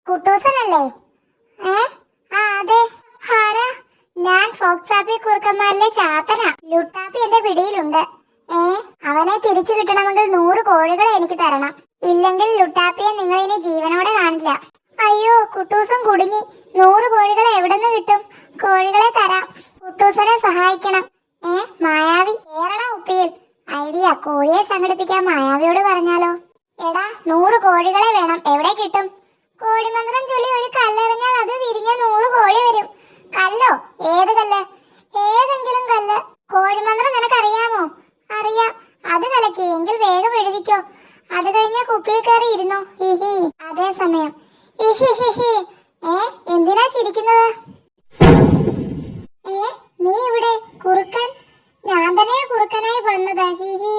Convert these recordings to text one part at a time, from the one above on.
കുട്ടൂസനല്ലേ? ഏ ആ അതെ. ആരാ? ഞാൻ ഫോക്സാപ്പി കുറുക്കന്മാരിലെ ചാത്തനാ. ലുട്ടാപ്പി എന്റെ പിടിയിലുണ്ട്. അവനെ തിരിച്ചു കിട്ടണമെങ്കിൽ 100 കോഴികളെ എനിക്ക് തരണം. ഇല്ലെങ്കിൽ ലുട്ടാപ്പിയെ നിങ്ങൾ ഇനി ജീവനോടെ കാണില്ല. അയ്യോ, കുട്ടൂസൻ കുടുങ്ങി. 100 കോഴികളെ എവിടെന്ന് കിട്ടും? കോഴികളെ തരാം. കുട്ടൂസനെ സഹായിക്കണം. മായാവി ഏറടാ ഉപ്പിയിൽ. ഐഡിയ, കോഴിയെ സംഘടിപ്പിക്കാൻ മായാവിയോട് പറഞ്ഞാലോ? എടാ, 100 കോഴികളെ വേണം. എവിടെ കിട്ടും? കോഴിമന്ത്രം ചൊല്ലി ഒരു കല്ലെറിഞ്ഞാൽ അത് വിരിഞ്ഞ 100 കോഴി വരും. കല്ലോ? ഏത് കല്ല്? ഏതെങ്കിലും കല്ല്. കോഴിമന്ത്രം നിനക്കറിയാമോ? അറിയാം. അത് കലക്കി. എങ്കിൽ വേഗം എഴുതിക്കോ. അത് കഴിഞ്ഞ കുപ്പിയിൽ കയറി ഇരുന്നോ. ഹിഹി. അതേ സമയം. ഹിഹിഹിഹി. എന്തിനാ ചിരിക്കുന്നത്? നീ ഇവിടെ കുറുക്കൻ? ഞാൻ തന്നെ കുറുക്കനായി വന്നത്. ഹിഹി.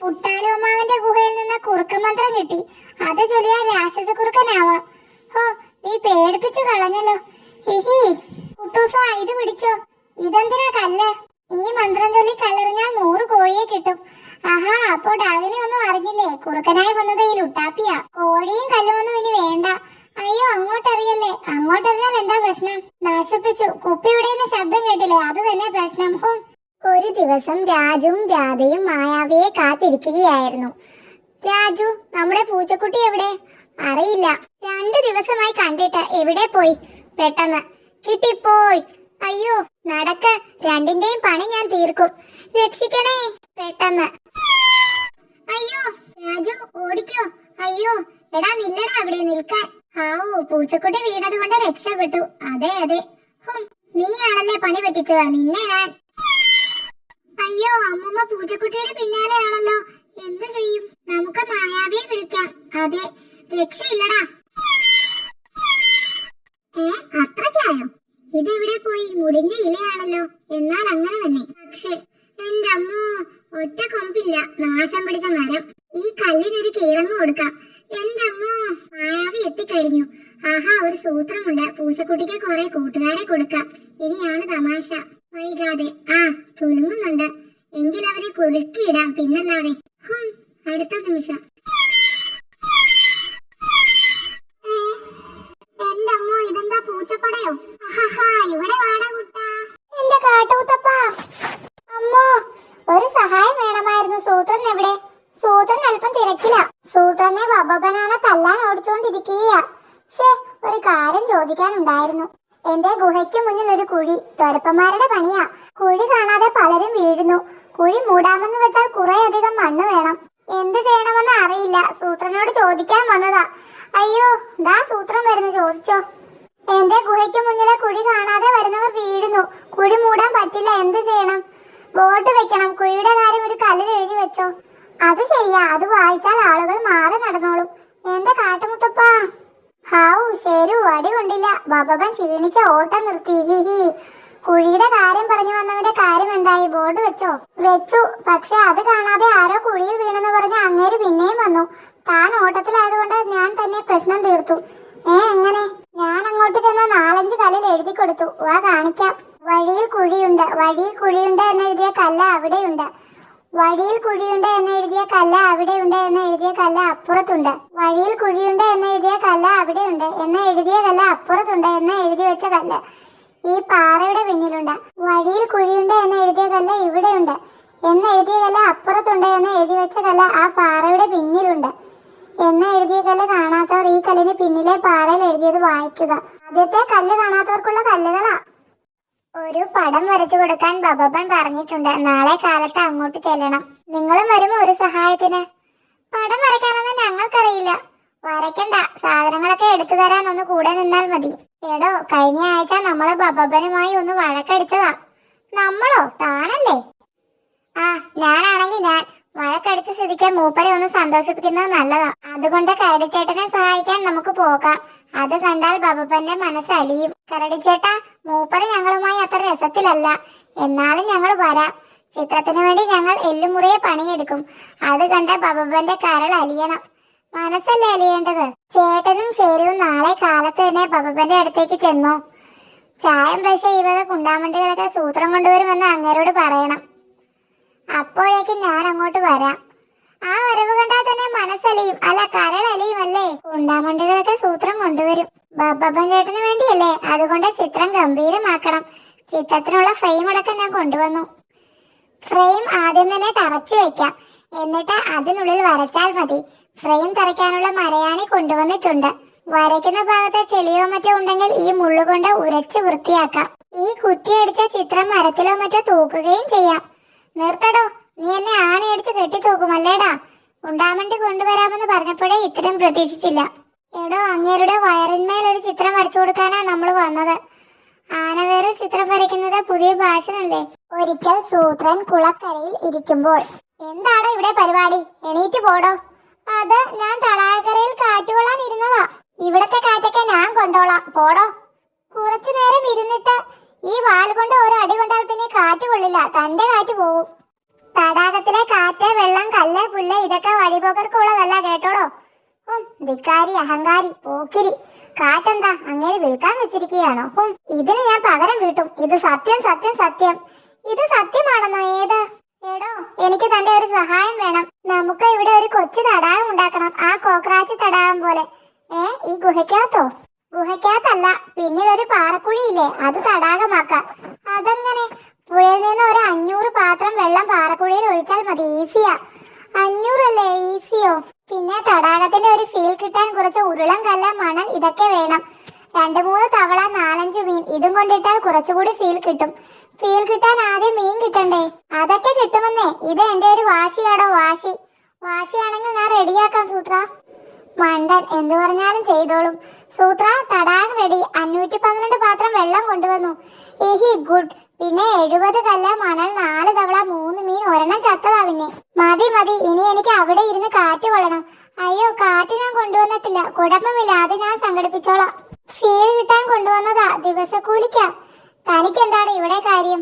പുട്ടാലുമാവന്റെ ഗുഹയിൽ നിന്ന് കുറുക്കമന്ത്രം കിട്ടി. അത് ചൊല്ലിയാൽ രാക്ഷസ കുറുക്കനാവാം. ഹോ, നീ പേടിപ്പിച്ചു കളഞ്ഞല്ലോ. ഹിഹി. കുട്ടൂസ, ഇത് പിടിച്ചോ. ഇതെന്തിനാ കല്ല്? ഈ മന്ത്രം ചൊല്ലി കല്ലെറിഞ്ഞാൽ 100 കോഴിയെ കിട്ടും. ആഹാ, അപ്പോ ഡാഗിനി ഒന്നും അറിഞ്ഞില്ലേ? കുറുക്കനായി വന്നത് ഈ ലുട്ടാപ്പിയാ. കോഴിയും കല്ലുമൊന്നും ഇനി വേണ്ട. അയ്യോ, അങ്ങോട്ടെറിയല്ലേ. അങ്ങോട്ടെറിഞ്ഞാൽ എന്താ പ്രശ്നം? നശിപ്പിച്ചു. കുപ്പിയുടെ ശബ്ദം കേട്ടില്ലേ? അത് തന്നെ പ്രശ്നം. ഒരു ദിവസം രാജുവും രാധയും മായാവിയെ കാത്തിരിക്കുകയായിരുന്നു. രാജു, നമ്മുടെ പൂച്ചക്കുട്ടി എവിടെ? അറിയില്ല. 2 ദിവസമായി കണ്ടിട്ട്. എവിടെ പോയി? പെട്ടെന്ന് കിട്ടിപ്പോയി. അയ്യോ, നടക്ക്. രണ്ടിന്റെയും പണി ഞാൻ തീർക്കും. രക്ഷിക്കണേ. പെട്ടെന്ന്. അയ്യോ, രാജു ഓടിക്കോ. അയ്യോ, എടാ നില്ലടാ അവിടെ നിൽക്കാൻ. പൂച്ചക്കുട്ടി വീണത് കൊണ്ട് രക്ഷപ്പെട്ടു. അതെ അതെ. നീയാണല്ലേ പണി പറ്റിച്ചത്. നിന്നെ ഞാൻ. അയ്യോ, അമ്മൂമ്മ പൂച്ചക്കുട്ടിയുടെ പിന്നാലെയാണല്ലോ. എന്ത് ചെയ്യും? നമുക്ക് മായാവിയെ വിളിക്കാം. അതെ, രക്ഷയില്ലടാ. അത്രയ്ക്കായോ? ഇതെവിടെ പോയി? മുടിന്റെ ഇലയാണല്ലോ. എന്നാൽ അങ്ങനെ തന്നെ. പക്ഷേ എന്റെ അമ്മോ, ഒറ്റ കൊമ്പില്ല. നാശം പിടിച്ച മരം. ഈ കല്ലിനൊരു കീറങ്ങ് കൊടുക്കാം. എന്റെ അമ്മോ, മായാവി എത്തിക്കഴിഞ്ഞു. ആഹാ, ഒരു സൂത്രമുണ്ട്. പൂച്ചക്കുട്ടിക്ക് കുറെ കൂട്ടുകാരെ കൊടുക്കാം. ഇനിയാണ് തമാശ. വൈകാതെ. കുലുങ്ങുന്നുണ്ട്. എങ്കിൽ അവരെ കുലുക്കിയിടാം. പിന്നല്ലാതെ. അടുത്ത നിമിഷം. എന്റെ അമ്മോ, ഇതെന്താ പൂച്ചപ്പടയോ? ഇവിടെ വാടാ കുട്ടാ. എന്റെ കാട്ടുകുത്തപ്പ. അമ്മോ, ഒരു സഹായം വേണമായിരുന്നു. സൂത്രൻ എവിടെ? സൂത്രൻ അല്പം തിരക്കില്ല. സൂത്രനെ ബബബനാന തല്ലാൻ ഓടിച്ചോണ്ടിരിക്കുകയാ. ഒരു കാര്യം ചോദിക്കാനുണ്ടായിരുന്നു. എന്റെ ഗുഹയ്ക്ക് മുന്നിൽ ഒരു കുഴി. തൊരപ്പന്മാരുടെ പണിയാ. കുഴി കാണാതെ പലരും വീഴുന്നു. കുഴി മൂടാമെന്ന് വെച്ചാൽ കുറെ അധികം മണ്ണ് വേണം. എന്ത് ചെയ്യണമെന്ന് അറിയില്ല. സൂത്രനോട് ചോദിക്കാൻ വന്നതാ. അയ്യോ, ദാ സൂത്രൻ വരുന്നു. ചോദിച്ചോ. എന്റെ ഗുഹയ്ക്ക് മുന്നിലെ കുഴി കാണാതെ വരുന്നവർ വീഴുന്നു. കുഴി മൂടാൻ പറ്റില്ല. എന്ത് ചെയ്യണം? ബോട്ട് വെക്കണം. കുഴിയുടെ കാര്യം ഒരു കല്ലിൽ എഴുതി വെച്ചോ. അത് ശരിയാ. അത് വായിച്ചാൽ ആളുകൾ മാറി നടന്നോളും. എന്റെ കാട്ടുമുത്തപ്പാ. ശരി, അടി കൊണ്ടില്ല. ബബബൻ ക്ഷീണിച്ച ഓട്ടം നിർത്തി. കുഴിയുടെ കാര്യം പറഞ്ഞു വന്നവന്റെ കാര്യം എന്തായി? ബോർഡ് വെച്ചോ? വെച്ചു. പക്ഷെ അത് കാണാതെ ആരോ കുഴിയിൽ വീണെന്ന് പറഞ്ഞ് അങ്ങേര് പിന്നെയും വന്നു. താൻ ഓട്ടത്തിലായതുകൊണ്ട് ഞാൻ തന്നെ പ്രശ്നം തീർത്തു. എങ്ങനെ? ഞാൻ അങ്ങോട്ട് ചെന്ന് 4-5 കല്ലിൽ എഴുതി കൊടുത്തു. വാ കാണിക്കാം. വഴിയിൽ കുഴിയുണ്ട്. വഴിയിൽ കുഴിയുണ്ട് എന്നെഴുതിയ കല്ല് അവിടെയുണ്ട്. വഴിയിൽ കുഴിയുണ്ട് എന്നെഴുതിയ കല്ല് അവിടെയുണ്ട് എന്ന് എഴുതിയ കല്ല് അപ്പുറത്തുണ്ട്. വഴിയിൽ കുഴിയുണ്ട് എന്നെഴുതിയ കല്ല് അവിടെയുണ്ട് എന്ന് എഴുതിയ കല്ല് അപ്പുറത്തുണ്ട് എന്ന് എഴുതി വെച്ച കല്ല് ഈ പാറയുടെ പിന്നിലുണ്ട്. വഴിയിൽ കുഴിയുണ്ട് എന്ന് എഴുതിയ കല്ല് ഇവിടെയുണ്ട് എന്ന് എഴുതിയ കല്ല് അപ്പുറത്തുണ്ട് എന്ന് എഴുതി വെച്ച കല്ല് ആ പാറയുടെ പിന്നിലുണ്ട് എന്ന് എഴുതിയ കല്ല് കാണാത്തവർ ഈ കല്ലിന് പിന്നിലെ പാറയിൽ എഴുതിയത് വായിക്കുക. ആദ്യത്തെ കല്ല് കാണാത്തവർക്കുള്ള കല്ലുകളാ. ഒരു പടം വരച്ചു കൊടുക്കാൻ ബബബൻ പറഞ്ഞിട്ടുണ്ട്. നാളെ കാലത്ത് അങ്ങോട്ട് ചെല്ലണം. നിങ്ങളും വരുമോ ഒരു സഹായത്തിന്? പടം വരയ്ക്കാനൊന്നും ഞങ്ങൾക്കറിയില്ല. വരയ്ക്കണ്ട. സാധനങ്ങളൊക്കെ എടുത്തു തരാൻ ഒന്ന് കൂടെ നിന്നാൽ മതി. എടോ, കഴിഞ്ഞ ആഴ്ച നമ്മള് ബബബനുമായി ഒന്ന് വഴക്കടിച്ചതാ. നമ്മളോ? താനല്ലേ? ഞാനാണെങ്കിൽ ഞാൻ. വഴക്കടിച്ച സ്ഥിതിക്ക് മൂപ്പരെ ഒന്ന് സന്തോഷിപ്പിക്കുന്നത് നല്ലതാ. അതുകൊണ്ട് കരടിച്ചേട്ടനെ സഹായിക്കാൻ നമുക്ക് പോകാം. അത് കണ്ടാൽ ബബബന്റെ മനസ്സ് അലിയും. കരടിച്ചേട്ടാ, മൂപ്പര് ഞങ്ങളുമായി അത്ര രസത്തിലല്ല. എന്നാലും ഞങ്ങൾ വരാം. ചിത്രത്തിന് വേണ്ടി ഞങ്ങൾ എല്ലുമുറിയെ പണിയെടുക്കും. അത് കണ്ട ബബബന്റെ കരൾ അലിയണം. മനസ്സല്ലേ അലിയേണ്ടത്. ചേട്ടനും ഷേരുവും നാളെ കാലത്ത് തന്നെ ബബബന്റെ അടുത്തേക്ക് ചെന്നോ. ചായം പ്രശ ഈ വക കുണ്ടാമണ്ടികളൊക്കെ സൂത്രം കൊണ്ടുവരുമെന്ന് അങ്ങേരോട് പറയണം. അപ്പോഴേക്കും ഞാൻ അങ്ങോട്ട് വരാം. ആ വരവ് കണ്ടാൽ തന്നെ മനസ്സലിയും. അല്ല, കരളലിയും അല്ലേ. കുണ്ടാമണ്ടികളൊക്കെ സൂത്രം കൊണ്ടുവരും. ബബ്ബൻ ചേട്ടന് വേണ്ടിയല്ലേ, അതുകൊണ്ട് ചിത്രം ഗംഭീരമാക്കണം. ചിത്രത്തിനുള്ള ഫ്രെയിം അടക്കം ഞാൻ കൊണ്ടുവന്നു. ഫ്രെയിം ആദ്യം തന്നെ തറച്ചു വെക്കാം, എന്നിട്ട് അതിനുള്ളിൽ വരച്ചാൽ മതി. ഫ്രെയിം തറയ്ക്കാനുള്ള മരയാണി കൊണ്ടുവന്നിട്ടുണ്ട്. വരയ്ക്കുന്ന ഭാഗത്ത് ചെളിയോ മറ്റോ ഉണ്ടെങ്കിൽ ഈ മുള്ളുകൊണ്ട് ഉരച്ച് വൃത്തിയാക്കാം. ഈ കുറ്റിയടിച്ച ചിത്രം മരത്തിലോ മറ്റോ തൂക്കുകയും ചെയ്യാം. നിർത്തടോ, നീ എന്നെ ആണിയടിച്ച് കെട്ടി തൂക്കുമല്ലേടാ. ഉണ്ടാമണ്ടി കൊണ്ടുവരാമെന്ന് പറഞ്ഞപ്പോഴേ ഇത്രയും പ്രതീക്ഷിച്ചില്ല. എടോ, അങ്ങേരുടെ വയറിന്മേൽ ഒരു ചിത്രം വരച്ചു കൊടുക്കാനാ നമ്മൾ വന്നത്. ആനവേറിൽ ചിത്രം വരയ്ക്കുന്നത് പുതിയ ഭാഷനല്ലേ. ഒരിക്കൽ സൂത്രൻ കുളക്കരയിൽ ഇരിക്കുമ്പോൾ. എന്താണോ ഇവിടെ പരിപാടി? എണീറ്റ് പോടോ. അത് ഞാൻ തടാകക്കരയിൽ കാറ്റുകൊള്ളാൻ ഇരുന്നതാ. ഇവിടത്തെ കാറ്റൊക്കെ ഞാൻ കൊണ്ടോളാം, പോടോ. കുറച്ചു നേരം ഇരുന്നിട്ട് ഈ വാൽ കൊണ്ട് ഒരു അടി കൊണ്ടാൽ പിന്നെ കാറ്റ് കൊള്ളില്ല, തന്റെ കാറ്റ് പോകും. തടാകത്തിലെ കാറ്റ്, വെള്ളം, കല്ല്, പുല്ല് ഇതൊക്കെ വഴിപോക്കർക്കുള്ളതല്ല, കേട്ടോടോ. ധിക്കാരി, അഹങ്കാരി, പോക്കിരി. കാറ്റെന്താ അങ്ങനെ വിൽക്കാൻ വെച്ചിരിക്കുകയാണോ? ഇതിന് ഞാൻ പകരം വീട്ടും. ഇത് സത്യം, സത്യം, സത്യം. ഇത് സത്യമാണെന്നോ? ഏത്? എടോ, എനിക്ക് തന്റെ ഒരു സഹായം വേണം. നമുക്ക് ഇവിടെ ഒരു കൊച്ചു തടാകം ഉണ്ടാക്കണം, ആ കോക്രാച്ചി തടാകം പോലെ. ഈ ഗുഹയ്ക്കകത്തോ? ഗുഹയ്ക്കകത്തല്ല, പിന്നിലൊരു പാറക്കുഴിയില്ലേ, അത് തടാകമാക്കാം. അതെങ്ങനെ? പുഴയിൽ നിന്ന് ഒരു 500 പാത്രം വെള്ളം പാറക്കുഴിയിൽ ഒഴിച്ചാൽ മതി, ഈസിയാ. 500 അല്ലേ, ഈസിയോ? പിന്നെ തടാകത്തിന്റെ ഒരു ഫീൽ കിട്ടാൻ കുറച്ച് ഉരുളം, കല്ല, മണൽ ഇതൊക്കെ വേണം. 2-3 തവള, 4-5 മീൻ. ഇതും കൊണ്ടിട്ടാൽ കുറച്ചുകൂടി ഫീൽ കിട്ടും. ഫീൽ കിട്ടാൻ ആദ്യം മീൻ കിട്ടണ്ടേ? അതൊക്കെ കിട്ടുമെന്നേ. ഇത് എന്റെ ഒരു വാശിയാടോ, വാശി. വാശിയാണെങ്കിൽ ഞാൻ റെഡിയാക്കാം സൂത്ര. മണ്ടൻ, എന്തു പറഞ്ഞാലും ചെയ്തോളും. സൂത്ര, തടാകം റെഡി. 512 പാത്രം വെള്ളം കൊണ്ടുവന്നു. ഗുഡ്. പിന്നെ 70 കല്ല്, മണൽ, 4 തവള, 3 മീൻ, 1 ചത്തതാ. പിന്നെ മതി മതി, ഇനി എനിക്ക് അവിടെ ഇരുന്ന് കാറ്റ് കൊള്ളണം. അയ്യോ, കാറ്റ് ഞാൻ കൊണ്ടുവന്നിട്ടില്ല. കുഴപ്പമില്ല, അത് ഞാൻ സംഘടിപ്പിച്ചോളാം. ഫീൽ കിട്ടാൻ കൊണ്ടുവന്നതാ, ദിവസക്കൂലിക്കാ. തനിക്കെന്താണ് ഇവിടെ കാര്യം?